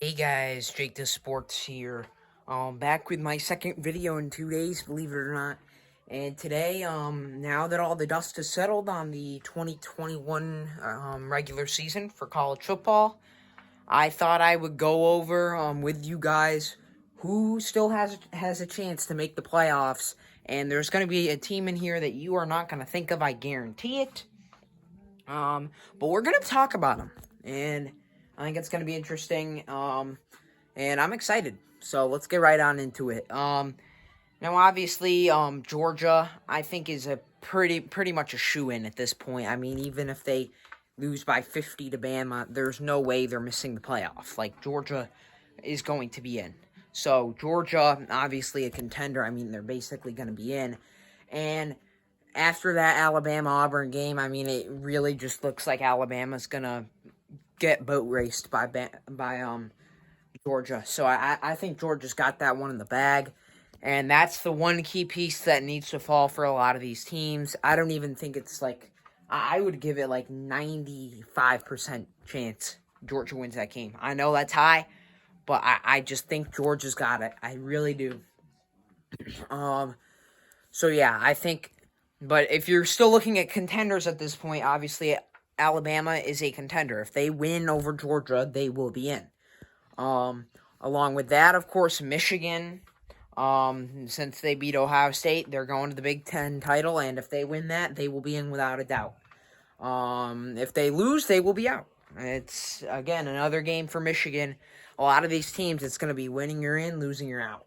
Hey guys, Jake the Sports here. Back with my second video in 2 days, believe it or not. And today, now that all the dust has settled on the 2021 regular season for college football, I thought I would go over with you guys who still has a chance to make the playoffs. And there's going to be a team in here that you are not going to think of, I guarantee it. But we're going to talk about them. And I think it's going to be interesting. And I'm excited. So let's get right on into it. Now obviously, Georgia, I think is a pretty much a shoo-in at this point. I mean, even if they lose by 50 to Bama, there's no way they're missing the playoff. Like, Georgia is going to be in. So Georgia, obviously a contender. I mean, they're basically going to be in. And after that Alabama-Auburn game, I mean, it really just looks like Alabama's going to get boat raced by Georgia. So I think Georgia's got that one in the bag. And that's the one key piece that needs to fall for a lot of these teams. I don't even think it's like, I would give it like 95% chance Georgia wins that game. I know that's high, but I just think Georgia's got it. I really do. So yeah, I think, but if you're still looking at contenders at this point, obviously Alabama is a contender. If they win over Georgia, they will be in. Along with that, of course, Michigan, since they beat Ohio State, they're going to the Big Ten title, and if they win that, they will be in without a doubt. If they lose, they will be out. It's, again, another game for Michigan. A lot of these teams, it's going to be winning you're in, losing you're out.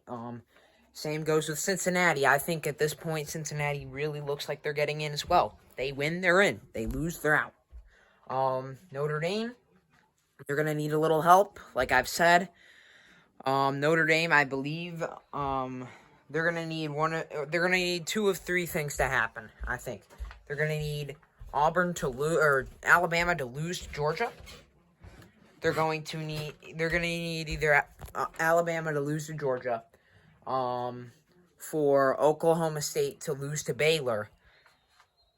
Same goes with Cincinnati. I think at this point, Cincinnati really looks like they're getting in as well. They win, they're in. They lose, they're out. Notre Dame, they're going to need a little help, like I've said. Notre Dame, I believe, they're gonna need two of three things to happen. I think they're gonna need Alabama to lose to Georgia. They're gonna need either Alabama to lose to Georgia, for Oklahoma State to lose to Baylor,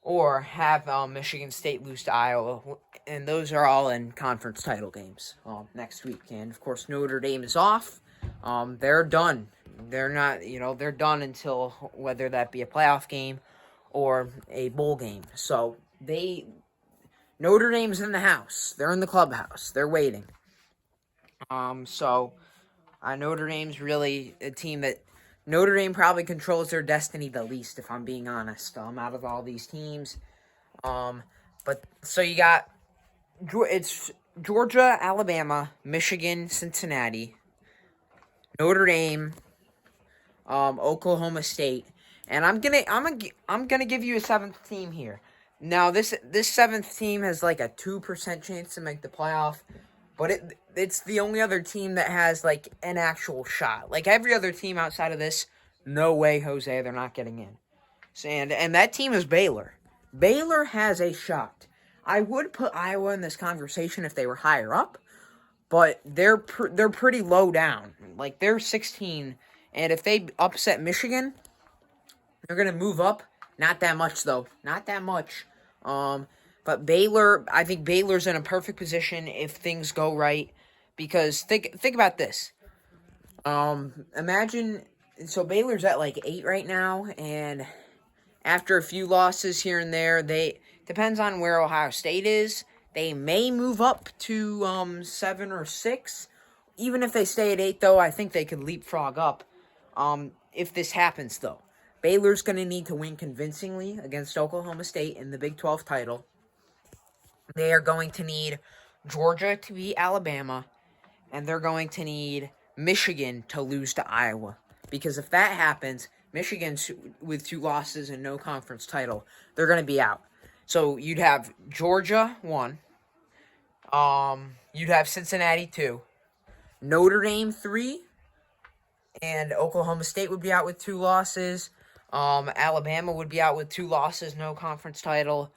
or have Michigan State lose to Iowa, and those are all in conference title games next week. And of course, Notre Dame is off. They're done. They're not, they're done until whether that be a playoff game or a bowl game. So Notre Dame's in the house. They're in the clubhouse. They're waiting. So Notre Dame's really a team that Notre Dame probably controls their destiny the least, if I'm being honest, out of all these teams. But so you got, it's Georgia, Alabama, Michigan, Cincinnati, Notre Dame, Oklahoma State, and I'm gonna give you a seventh team here. Now this seventh team has like a 2% chance to make the playoff, but it's the only other team that has like an actual shot. Like every other team outside of this, no way, Jose, they're not getting in. And that team is Baylor. Baylor has a shot. I would put Iowa in this conversation if they were higher up, but they're pretty low down. Like, they're 16, and if they upset Michigan, they're going to move up. Not that much, though. Not that much. But Baylor, I think Baylor's in a perfect position if things go right, because think about this. Imagine, so Baylor's at like 8 right now, and after a few losses here and there, depends on where Ohio State is. They may move up to 7 or 6. Even if they stay at 8, though, I think they could leapfrog up. If this happens, though, Baylor's going to need to win convincingly against Oklahoma State in the Big 12 title. They are going to need Georgia to beat Alabama, and they're going to need Michigan to lose to Iowa. Because if that happens, Michigan, with 2 losses and no conference title, they're going to be out. So you'd have Georgia 1. You'd have Cincinnati 2. Notre Dame 3. And Oklahoma State would be out with 2 losses. Alabama would be out with 2 losses, no conference title.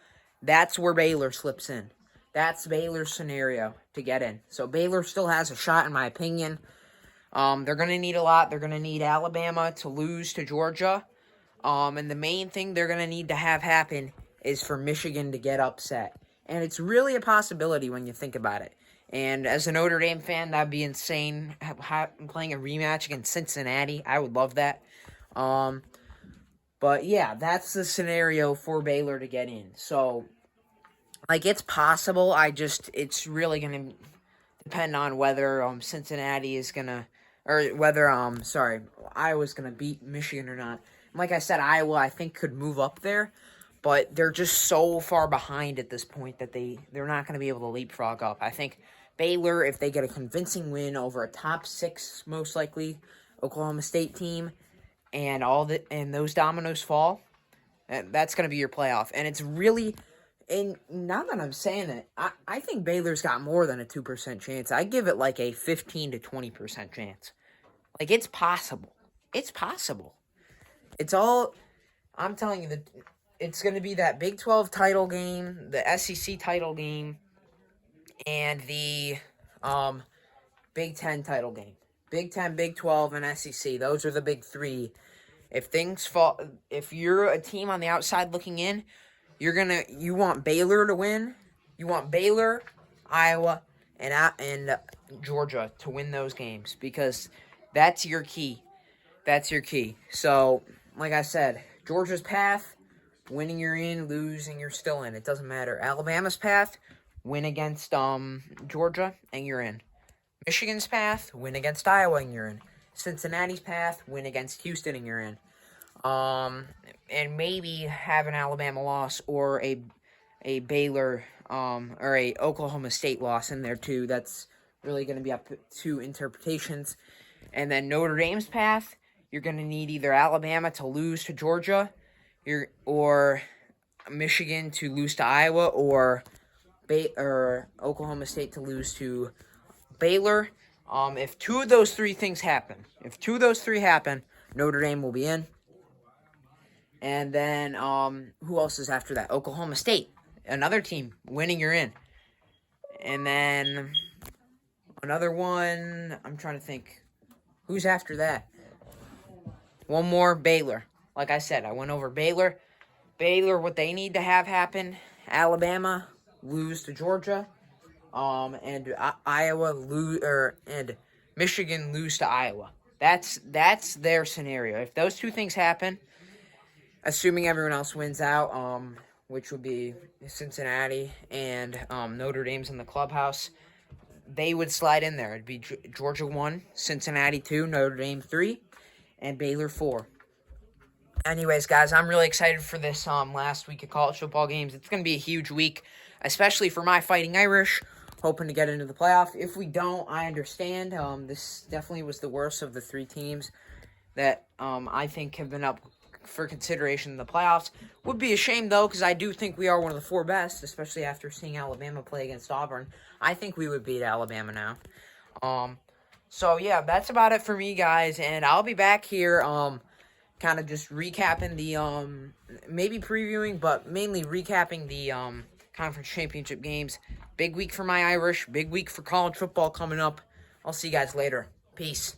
That's where Baylor slips in. That's Baylor's scenario to get in. So Baylor still has a shot, in my opinion. They're going to need a lot. They're going to need Alabama to lose to Georgia. And the main thing they're going to need to have happen is for Michigan to get upset. And it's really a possibility when you think about it. And as a Notre Dame fan, that'd be insane. Playing a rematch against Cincinnati, I would love that. But yeah, that's the scenario for Baylor to get in. So, like, it's possible. It's really gonna depend on whether Cincinnati is gonna, or whether Iowa's gonna beat Michigan or not. Like I said, Iowa I think could move up there, but they're just so far behind at this point that they're not gonna be able to leapfrog up. I think Baylor, if they get a convincing win over a top 6, most likely Oklahoma State team, and those dominoes fall, that's gonna be your playoff. And it's really. And now that I'm saying it, I think Baylor's got more than a 2% chance. I give it like a 15 to 20% chance. Like, it's possible. It's possible. It's all, I'm telling you, that it's going to be that Big 12 title game, the SEC title game, and the Big 10 title game. Big 10, Big 12, and SEC. Those are the big 3. If things fall, if you're a team on the outside looking in, you want Baylor to win. You want Baylor, Iowa, and Georgia to win those games, because that's your key. That's your key. So, like I said, Georgia's path, winning you're in, losing you're still in. It doesn't matter. Alabama's path, win against Georgia and you're in. Michigan's path, win against Iowa and you're in. Cincinnati's path, win against Houston and you're in. And maybe have an Alabama loss or a Baylor or a Oklahoma State loss in there too. That's really going to be up to interpretations. And then Notre Dame's path, you're going to need either Alabama to lose to Georgia, or Michigan to lose to Iowa, or Oklahoma State to lose to Baylor. If 2 of those 3 things happen, Notre Dame will be in. And then, who else is after that? Oklahoma State. Another team. Winning, you're in. And then, another one, I'm trying to think. Who's after that? One more, Baylor. Like I said, I went over Baylor. Baylor, what they need to have happen, Alabama lose to Georgia. And Iowa and Michigan lose to Iowa. That's their scenario. If those 2 things happen, assuming everyone else wins out, which would be Cincinnati and Notre Dame's in the clubhouse, they would slide in there. It'd be Georgia 1, Cincinnati 2, Notre Dame 3, and Baylor 4. Anyways, guys, I'm really excited for this last week of college football games. It's going to be a huge week, especially for my Fighting Irish, hoping to get into the playoff. If we don't, I understand. This definitely was the worst of the 3 teams that I think have been up for consideration in the playoffs. Would be a shame, though, because I do think we are one of the 4 best, especially after seeing Alabama play against Auburn. I think we would beat Alabama now. So, yeah, that's about it for me, guys, and I'll be back here kind of just recapping the, maybe previewing, but mainly recapping the conference championship games. Big week for my Irish, big week for college football coming up. I'll see you guys later. Peace.